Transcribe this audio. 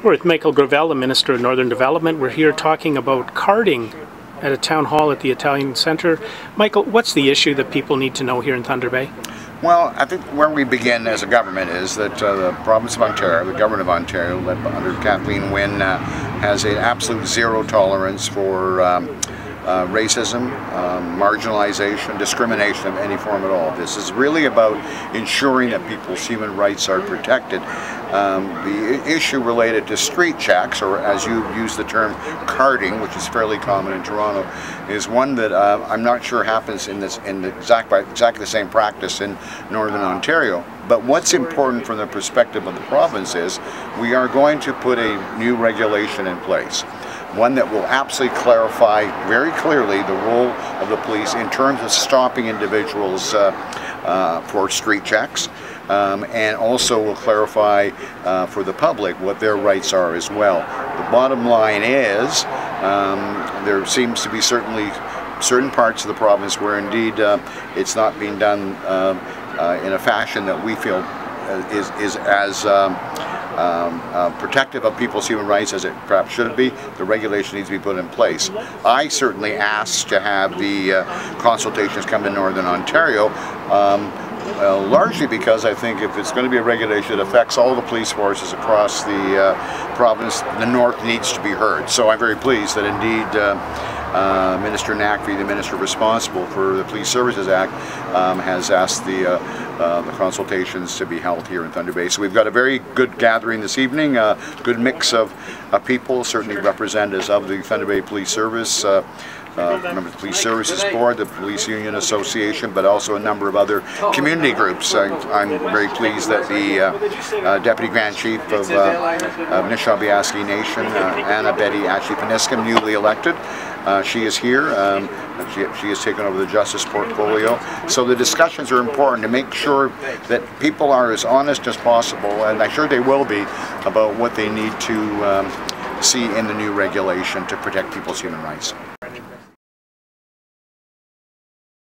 We're with Michael Gravelle, the Minister of Northern Development. We're here talking about carding at a town hall at the Italian Centre. Michael, what's the issue that people need to know here in Thunder Bay? Well, I think where we begin as a government is that the province of Ontario, the government of Ontario, led under Kathleen Wynne, has an absolute zero tolerance for racism, marginalization, discrimination of any form at all. This is really about ensuring that people's human rights are protected. The issue related to street checks, or as you use the term carding, which is fairly common in Toronto, is one that I'm not sure happens in exactly the same practice in Northern Ontario. But what's important from the perspective of the province is we are going to put a new regulation in place. One that will absolutely clarify very clearly the role of the police in terms of stopping individuals for street checks, and also will clarify for the public what their rights are as well. The bottom line is there seems to be certain parts of the province where indeed it's not being done in a fashion that we feel is as protective of people's human rights as it perhaps should be. The regulation needs to be put in place. I certainly asked to have the consultations come to Northern Ontario, largely because I think if it's going to be a regulation that affects all the police forces across the province, the North needs to be heard. So I'm very pleased that indeed Minister Naqvi, the minister responsible for the Police Services Act, has asked the consultations to be held here in Thunder Bay. So we've got a very good gathering this evening, a good mix of people, certainly representatives of the Thunder Bay Police Service, remember the Police Services Board, the Police Union Association, but also a number of other community groups. I'm very pleased that the Deputy Grand Chief of Nishnawbe Nation, Anna Betty Ashley-Paniscum, newly elected, she is here. She has taken over the justice portfolio. So the discussions are important to make sure that people are as honest as possible, and I'm sure they will be, about what they need to see in the new regulation to protect people's human rights.